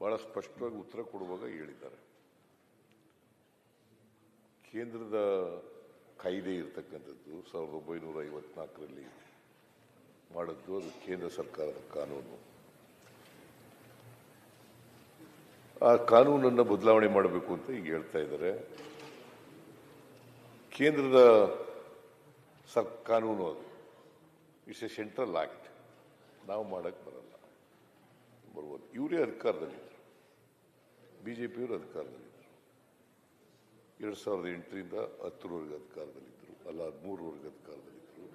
ಬಹಳ ಸ್ಪಷ್ಟವಾಗಿ ಉತ್ತರ ಕೊಡುವಾಗ ಹೇಳಿದ್ದಾರೆ. ಕೇಂದ್ರದ ಕಾಯ್ದೆ ಇರತಕ್ಕಂಥದ್ದು 1954ರಲ್ಲಿ ಮಾಡಿದ್ದು, ಅದು ಕೇಂದ್ರ ಸರ್ಕಾರದ ಕಾನೂನು. ಆ ಕಾನೂನನ್ನು ಬದಲಾವಣೆ ಮಾಡಬೇಕು ಅಂತ ಈಗ ಹೇಳ್ತಾ ಇದ್ದಾರೆ. ಕೇಂದ್ರದ ಕಾನೂನು ಅದು ಇಟ್ಸ್ ಎ ಸೆಂಟ್ರಲ್ ಆಕ್ಟ್, ನಾವು ಮಾಡಕ್ ಬರಲ್ಲ. ಬರ್ಬೋದು. ಇವರೇ ಅಧಿಕಾರದಲ್ಲಿದ್ದರು, ಬಿಜೆಪಿಯವರು ಅಧಿಕಾರದಲ್ಲಿದ್ದರು. 2008ರಿಂದ 10ರವರೆಗೆ ಅಧಿಕಾರದಲ್ಲಿದ್ದರು, ಅಲ್ಲ 13ರವರೆಗೆ ಅಧಿಕಾರದಲ್ಲಿದ್ದರು.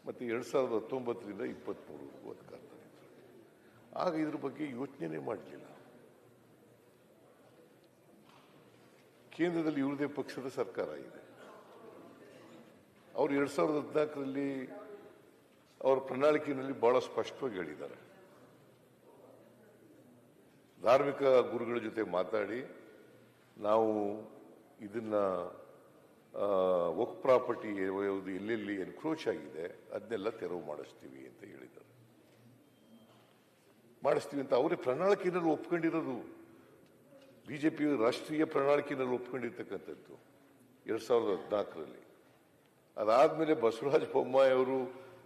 ಮತ್ತು 2019ರಿಂದ 23ರವರೆಗೂ ಅಧಿಕಾರದಲ್ಲಿದ್ದರು. ಆಗ ಇದ್ರ ಬಗ್ಗೆ ಯೋಚನೆ ಮಾಡಲಿಲ್ಲ. ಕೇಂದ್ರದಲ್ಲಿ ಇವ್ರದೇ ಪಕ್ಷದ ಸರ್ಕಾರ ಇದೆ. ಅವರು 2014ರಲ್ಲಿ ಅವರ ಪ್ರಣಾಳಿಕೆಯಲ್ಲಿ ಬಹಳ ಸ್ಪಷ್ಟವಾಗಿ ಹೇಳಿದ್ದಾರೆ. ಧಾರ್ಮಿಕ ಗುರುಗಳ ಜೊತೆ ಮಾತಾಡಿ ನಾವು ಇದನ್ನ ವಕ್ಫ್ ಪ್ರಾಪರ್ಟಿ ಎಲ್ಲೆಲ್ಲಿ ಎನ್ಕ್ರೋಚ್ ಆಗಿದೆ ಅದನ್ನೆಲ್ಲ ತೆರವು ಮಾಡಿಸ್ತೀವಿ ಅಂತ ಹೇಳಿದ್ದಾರೆ. ಮಾಡಿಸ್ತೀವಿ ಅಂತ ಅವರೇ ಪ್ರಣಾಳಿಕೆಯಲ್ಲಿ ಒಪ್ಕೊಂಡಿರೋದು. ಬಿಜೆಪಿ ರಾಷ್ಟ್ರೀಯ ಪ್ರಣಾಳಿಕೆಯಲ್ಲಿ ಒಪ್ಕೊಂಡಿರ್ತಕ್ಕಂಥದ್ದು 2014ರಲ್ಲಿ. ಅದಾದ್ಮೇಲೆ ಬಸವರಾಜ ಬೊಮ್ಮಾಯಿ ಅವರು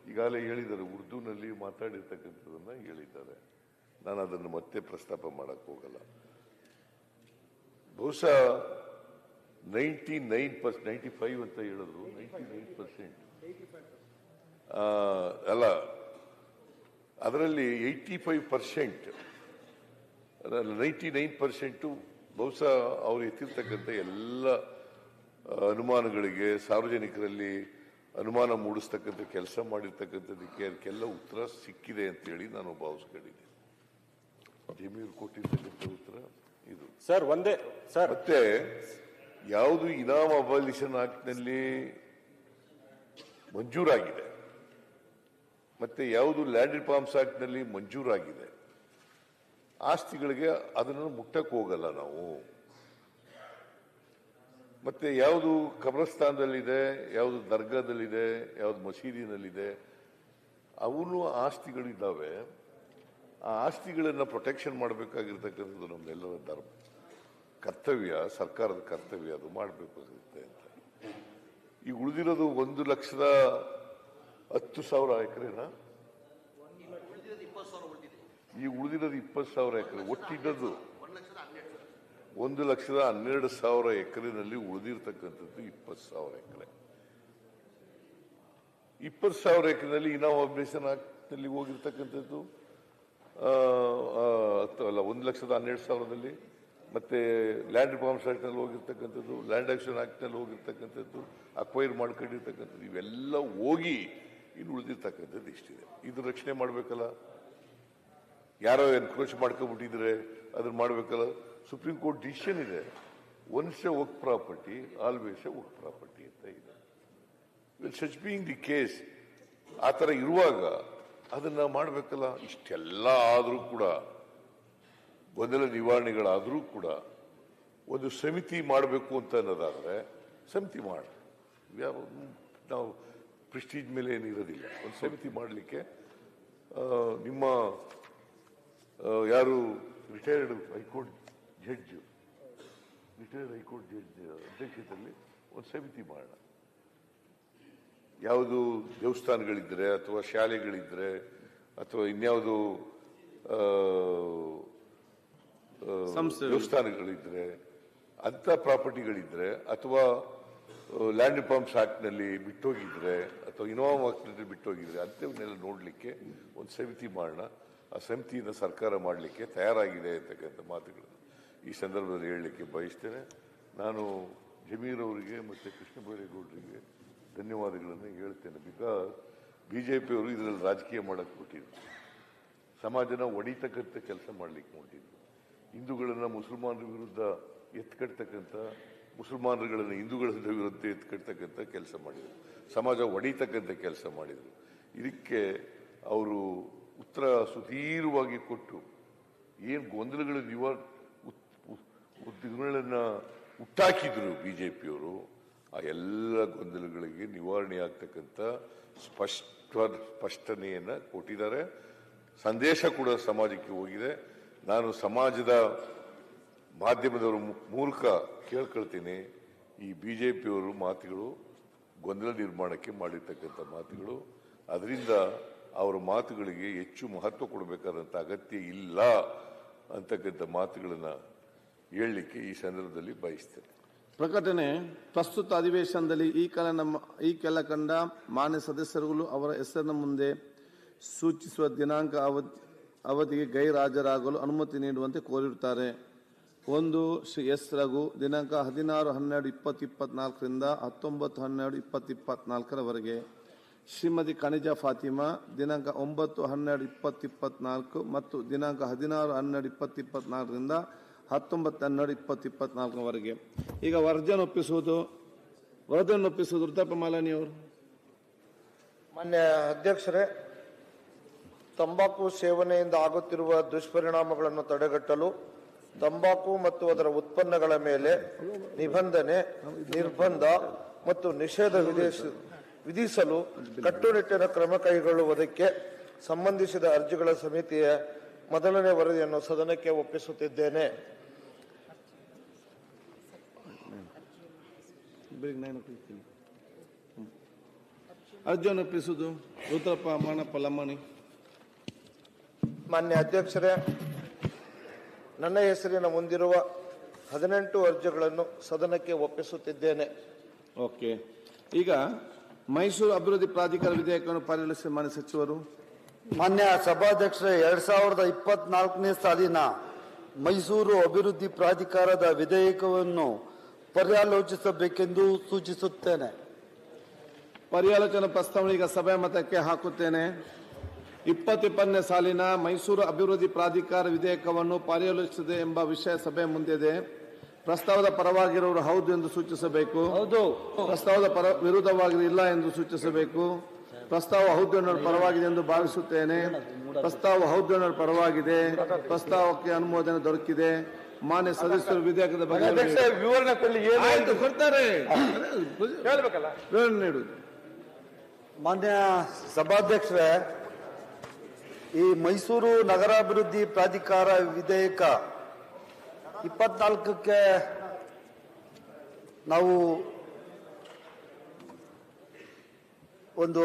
ಈಗಾಗಲೇ ಹೇಳಿದ್ದಾರೆ, ಉರ್ದುನಲ್ಲಿ ಮಾತಾಡಿರ್ತಕ್ಕಂಥದ್ದನ್ನ ಹೇಳಿದ್ದಾರೆ. ನಾನು ಅದನ್ನು ಮತ್ತೆ ಪ್ರಸ್ತಾಪ ಮಾಡಕ್ ಹೋಗಲ್ಲ. ಬಹುಶಃ 95 ಅಂತ ಹೇಳಿದ್ರು, 99% ಅಲ್ಲ, ಅದರಲ್ಲಿ 85%, 99% ಬಹುಶಃ ಅವರು ಎತ್ತಿರ್ತಕ್ಕಂಥ ಎಲ್ಲ ಅನುಮಾನಗಳಿಗೆ, ಸಾರ್ವಜನಿಕರಲ್ಲಿ ಅನುಮಾನ ಮೂಡಿಸ್ತಕ್ಕಂಥ ಕೆಲಸ ಮಾಡಿರ್ತಕ್ಕಂಥದಕ್ಕೆ ಅದಕ್ಕೆಲ್ಲ ಉತ್ತರ ಸಿಕ್ಕಿದೆ ಅಂತೇಳಿ ನಾನು ಭಾವಿಸ್ಕೊಂಡಿದ್ದೆ. ಜಮೀರ್ ಕೊಟ್ಟಿರ್ತಕ್ಕಂಥ ಉತ್ತರ ಇದು ಸರ್. ಒಂದೇ ಸರ್, ಮತ್ತೆ ಯಾವುದು ಇನಾಮ್ ಅಬಾಲಿಷನ್ ಆಕ್ಟ್ನಲ್ಲಿ ಮಂಜೂರಾಗಿದೆ, ಮತ್ತೆ ಯಾವುದು ಲ್ಯಾಂಡ್ ರಿಫಾರ್ಮ್ಸ್ ಆಕ್ಟ್ನಲ್ಲಿ ಮಂಜೂರಾಗಿದೆ, ಆಸ್ತಿಗಳಿಗೆ ಅದನ್ನು ಮುಟ್ಟಕ್ಕೆ ಹೋಗಲ್ಲ ನಾವು. ಮತ್ತೆ ಯಾವುದು ಕಬ್ರಸ್ತಾನದಲ್ಲಿದೆ, ಯಾವುದು ದರ್ಗಾದಲ್ಲಿದೆ, ಯಾವುದು ಮಸೀದಿನಲ್ಲಿದೆ, ಅವನು ಆಸ್ತಿಗಳಿದ್ದಾವೆ. ಆ ಆಸ್ತಿಗಳನ್ನು ಪ್ರೊಟೆಕ್ಷನ್ ಮಾಡಬೇಕಾಗಿರ್ತಕ್ಕಂಥದ್ದು ನಮ್ಮೆಲ್ಲರ ಧರ್ಮ ಕರ್ತವ್ಯ, ಸರ್ಕಾರದ ಕರ್ತವ್ಯ, ಅದು ಮಾಡಬೇಕಾಗುತ್ತೆ ಅಂತ. ಈಗ ಉಳಿದಿರೋದು 1,10,000 ಎಕರೆನಾ? ಈಗ ಉಳಿದಿರೋದು 20,000 ಎಕರೆ. ಒಟ್ಟಿದ್ದದ್ದು 1,12,000 ಎಕರೆನಲ್ಲಿ ಉಳಿದಿರ್ತಕ್ಕಂಥದ್ದು 20,000 ಎಕರೆ. 20,000 ಎಕರೆನಲ್ಲಿ ಇನಾಮ್ ಅಬ್ಲೇಷನ್ ಆಕ್ಟ್ನಲ್ಲಿ ಹೋಗಿರ್ತಕ್ಕಂಥದ್ದು ಅಲ್ಲ, 1,12,000ದಲ್ಲಿ ಮತ್ತೆ ಲ್ಯಾಂಡ್ ರಿಫಾರ್ಮ್ಸ್ ಆಕ್ಟ್ ನಲ್ಲಿ ಹೋಗಿರ್ತಕ್ಕಂಥದ್ದು, ಲ್ಯಾಂಡ್ ಆಕ್ಷನ್ ಆಕ್ಟ್ ನಲ್ಲಿ ಹೋಗಿರ್ತಕ್ಕಂಥದ್ದು, ಅಕ್ವೈರ್ ಮಾಡ್ಕೊಂಡಿರ್ತಕ್ಕಂಥದ್ದು, ಇವೆಲ್ಲ ಹೋಗಿ ಇನ್ನು ಉಳಿದಿರ್ತಕ್ಕಂಥದ್ದು ಇಷ್ಟಿದೆ. ಇದು ರಕ್ಷಣೆ ಮಾಡ್ಬೇಕಲ್ಲ. ಯಾರೋ ಎನ್ಕ್ರೋಚ್ ಮಾಡ್ಕೊಂಡ್ಬಿಟ್ಟಿದ್ರೆ ಅದನ್ನ ಮಾಡ್ಬೇಕಲ್ಲ. ಸುಪ್ರೀಂ ಕೋರ್ಟ್ ಡಿಸಿಷನ್ ಇದೆ, once A work property always A work property ಅಂತ ಇದೆ. ಸಚ್ ಬೀಯಿಂಗ್ ದಿ ಕೇಸ್, ಆ ಥರ ಇರುವಾಗ ಅದನ್ನ ಮಾಡಬೇಕಲ್ಲ. ಇಷ್ಟೆಲ್ಲ ಆದರೂ ಕೂಡ, ಗೊಂದಲ ನಿವಾರಣೆಗಳಾದರೂ ಕೂಡ ಒಂದು ಸಮಿತಿ ಮಾಡಬೇಕು ಅಂತ ಅನ್ನೋದಾದ್ರೆ ಸಮಿತಿ ಮಾಡಿ, ನಾವು ಪ್ರೆಸ್ಟೀಜ್ ಮೇಲೆ ಏನಿರೋದಿಲ್ಲ. ಒಂದು ಸಮಿತಿ ಮಾಡಲಿಕ್ಕೆ ನಿಮ್ಮ ಯಾರು ರಿಟೈರ್ಡ್ ಹೈಕೋರ್ಟ್ ಜಡ್ಜ್ ಅಧ್ಯಕ್ಷತೆಯಲ್ಲಿ ಒಂದು ಸಮಿತಿ ಮಾಡೋಣ. ಯಾವುದು ದೇವಸ್ಥಾನಗಳಿದ್ರೆ ಅಥವಾ ಶಾಲೆಗಳಿದ್ರೆ ಅಥವಾ ಇನ್ಯಾವುದು ದೇವಸ್ಥಾನಗಳಿದ್ರೆ, ಅಂತ ಪ್ರಾಪರ್ಟಿಗಳಿದ್ರೆ, ಅಥವಾ ಲ್ಯಾಂಡ್ ರಿಫಾರ್ಮ್ಸ್ ಆಕ್ಟ್ ನಲ್ಲಿ ಬಿಟ್ಟೋಗಿದ್ರೆ ಅಥವಾ ಇನೋವಾ ಆಕ್ಟ್ ನಲ್ಲಿ ಬಿಟ್ಟೋಗಿದ್ರೆ ಅಂತವನ್ನೆಲ್ಲ ನೋಡ್ಲಿಕ್ಕೆ ಒಂದು ಸಮಿತಿ ಮಾಡೋಣ. ಆ ಸಮಿತಿಯನ್ನು ಸರ್ಕಾರ ಮಾಡಲಿಕ್ಕೆ ತಯಾರಾಗಿದೆ ಅಂತಕ್ಕಂಥ ಮಾತುಗಳನ್ನು ಈ ಸಂದರ್ಭದಲ್ಲಿ ಹೇಳಲಿಕ್ಕೆ ಬಯಸ್ತೇನೆ. ನಾನು ಜಮೀರ್ ಅವರಿಗೆ ಮತ್ತು ಕೃಷ್ಣ ಬೈರೇಗೌಡರಿಗೆ ಧನ್ಯವಾದಗಳನ್ನು ಹೇಳ್ತೇನೆ. ಬಿಕಾಸ್ ಬಿಜೆಪಿಯವರು ಇದರಲ್ಲಿ ರಾಜಕೀಯ ಮಾಡಕ್ಕೆ ಕೊಟ್ಟಿದ್ರು, ಸಮಾಜನ ಒಡಿತಕ್ಕಂಥ ಕೆಲಸ ಮಾಡಲಿಕ್ಕೆ ಹೊಂಟಿದ್ರು. ಹಿಂದೂಗಳನ್ನ ಮುಸಲ್ಮಾನರ ವಿರುದ್ಧ ಎತ್ಕಟ್ತಕ್ಕಂಥ, ಮುಸಲ್ಮಾನರುಗಳನ್ನು ಹಿಂದೂಗಳ ವಿರುದ್ಧ ಎತ್ಕಟ್ತಕ್ಕಂಥ ಕೆಲಸ ಮಾಡಿದರು, ಸಮಾಜ ಒಡಿತಕ್ಕಂಥ ಕೆಲಸ ಮಾಡಿದರು. ಇದಕ್ಕೆ ಅವರು ಉತ್ತರ ಸುದೀರ್ಘವಾಗಿ ಕೊಟ್ಟು ಏನು ಗೊಂದಲಗಳ ಉದ್ದಿಮೆಗಳನ್ನ ಹುಟ್ಟಾಕಿದ್ರು ಬಿಜೆಪಿಯವರು, ಆ ಎಲ್ಲ ಗೊಂದಲಗಳಿಗೆ ನಿವಾರಣೆ ಆಗ್ತಕ್ಕಂಥ ಸ್ಪಷ್ಟನೆಯನ್ನ ಕೊಟ್ಟಿದ್ದಾರೆ. ಸಂದೇಶ ಕೂಡ ಸಮಾಜಕ್ಕೆ ಹೋಗಿದೆ. ನಾನು ಸಮಾಜದ ಮಾಧ್ಯಮದವರ ಮೂಲಕ ಕೇಳ್ಕೊಳ್ತೀನಿ, ಈ ಬಿಜೆಪಿಯವರು ಮಾತುಗಳು ಗೊಂದಲ ನಿರ್ಮಾಣಕ್ಕೆ ಮಾಡಿರ್ತಕ್ಕಂಥ ಮಾತುಗಳು, ಅದರಿಂದ ಅವರ ಮಾತುಗಳಿಗೆ ಹೆಚ್ಚು ಮಹತ್ವ ಕೊಡಬೇಕಾದಂಥ ಅಗತ್ಯ ಇಲ್ಲ ಅಂತಕ್ಕಂಥ ಮಾತುಗಳನ್ನ ಹೇಳಲಿಕ್ಕೆ ಈ ಸಂದರ್ಭದಲ್ಲಿ ಬಯಸ್ತೇನೆ. ಪ್ರಕಟಣೆ. ಪ್ರಸ್ತುತ ಅಧಿವೇಶನದಲ್ಲಿ ಈ ಕೆಲ ಕಂಡ ಮಾನ್ಯ ಸದಸ್ಯರುಗಳು ಅವರ ಹೆಸರಿನ ಮುಂದೆ ಸೂಚಿಸುವ ದಿನಾಂಕ ಅವಧಿಗೆ ಗೈರಾಜರಾಗಲು ಅನುಮತಿ ನೀಡುವಂತೆ ಕೋರಿರುತ್ತಾರೆ. 1. ಶ್ರೀ ಎಸ್ ರಘು ದಿನಾಂಕ 16-12-2024 19-12-2024 ಶ್ರೀಮತಿ ಕನಿಜಾ ಫಾತಿಮಾ ದಿನಾಂಕ 9-12-2024 ಮತ್ತು ದಿನಾಂಕ 16-12-2024 19-12-2024 ಈಗ ವರದಿಯನ್ನು ಒಪ್ಪಿಸುವುದು ರುದ್ರಪ್ಪ ಮಾಲಾನಿ ಅವರು. ಮಾನ್ಯ ಅಧ್ಯಕ್ಷರೇ, ತಂಬಾಕು ಸೇವನೆಯಿಂದ ಆಗುತ್ತಿರುವ ದುಷ್ಪರಿಣಾಮಗಳನ್ನು ತಡೆಗಟ್ಟಲು ತಂಬಾಕು ಮತ್ತು ಅದರ ಉತ್ಪನ್ನಗಳ ಮೇಲೆ ನಿಬಂಧನೆ, ನಿರ್ಬಂಧ ಮತ್ತು ನಿಷೇಧ ವಿಧಿಸಲು ಕಟ್ಟುನಿಟ್ಟಿನ ಕ್ರಮ ಕೈಗೊಳ್ಳುವುದಕ್ಕೆ ಸಂಬಂಧಿಸಿದ ಅರ್ಜಿಗಳ ಸಮಿತಿಯ ಮೊದಲನೇ ವರದಿಯನ್ನು ಸದನಕ್ಕೆ ಒಪ್ಪಿಸುತ್ತಿದ್ದೇನೆ. ಅರ್ಜಿಯನ್ನು ಒಪ್ಪಿಸುವುದು ರುದ್ರಪ್ಪ ಮಾನಪ್ಪ ಲಮ್ಮಣಿ. ಮಾನ್ಯ ಅಧ್ಯಕ್ಷರೇ, ನನ್ನ ಹೆಸರಿನ ಮುಂದಿರುವ 18 ಅರ್ಜಿಗಳನ್ನು ಸದನಕ್ಕೆ ಒಪ್ಪಿಸುತ್ತಿದ್ದೇನೆ. ಓಕೆ. ಈಗ ಮೈಸೂರು ಅಭಿವೃದ್ಧಿ ಪ್ರಾಧಿಕಾರ ವಿಧೇಯಕವನ್ನು ಪರಿಗಣಿಸಿದ ಮಾನ್ಯ ಸಚಿವರು. ಮಾನ್ಯ ಸಭಾಧ್ಯಕ್ಷರೇ, 2024ನೇ ಸಾಲಿನ ಮೈಸೂರು ಅಭಿವೃದ್ಧಿ ಪ್ರಾಧಿಕಾರದ ವಿಧೇಯಕವನ್ನು ಪರ್ಯಾಲೋಚಿಸಬೇಕೆಂದು ಸೂಚಿಸುತ್ತೇನೆ. ಪರ್ಯಾಲೋಚನಾ ಪ್ರಸ್ತಾವನೆ ಈಗ ಸಭೆ ಮತಕ್ಕೆ ಹಾಕುತ್ತೇನೆ. 2020ನೇ ಸಾಲಿನ ಮೈಸೂರು ಅಭಿವೃದ್ಧಿ ಪ್ರಾಧಿಕಾರ ವಿಧೇಯಕವನ್ನು ಪರ್ಯಾಲೋಚಿಸಿದೆ ಎಂಬ ವಿಷಯ ಸಭೆ ಮುಂದಿದೆ. ಪ್ರಸ್ತಾವದ ಪರವಾಗಿರುವವರು ಹೌದು ಎಂದು ಸೂಚಿಸಬೇಕು. ಹೌದು. ಪ್ರಸ್ತಾವದ ವಿರುದ್ಧವಾಗಿ ಇಲ್ಲ ಎಂದು ಸೂಚಿಸಬೇಕು. ಪ್ರಸ್ತಾವ ಹೌದು ಎನ್ನುವ ಪರವಾಗಿದೆ ಎಂದು ಭಾವಿಸುತ್ತೇನೆ. ಪ್ರಸ್ತಾವ ಹೌದು ಎನ್ನುವ ಪರವಾಗಿದೆ. ಪ್ರಸ್ತಾವಕ್ಕೆ ಅನುಮೋದನೆ ದೊರಕಿದೆ. ಮಾನ್ಯ ಸದಸ್ಯರು ವಿಧೇಯಕದ ಬಗ್ಗೆ ವಿವರಣೆ ಕೊಡ್ತಾರೆ, ವಿವರಣೆ ನೀಡುವುದು. ಮಾನ್ಯ ಸಭಾಧ್ಯಕ್ಷರೇ, ಈ ಮೈಸೂರು ನಗರಾಭಿವೃದ್ಧಿ ಪ್ರಾಧಿಕಾರ ವಿಧೇಯಕ 24ಕ್ಕೆ ನಾವು ಒಂದು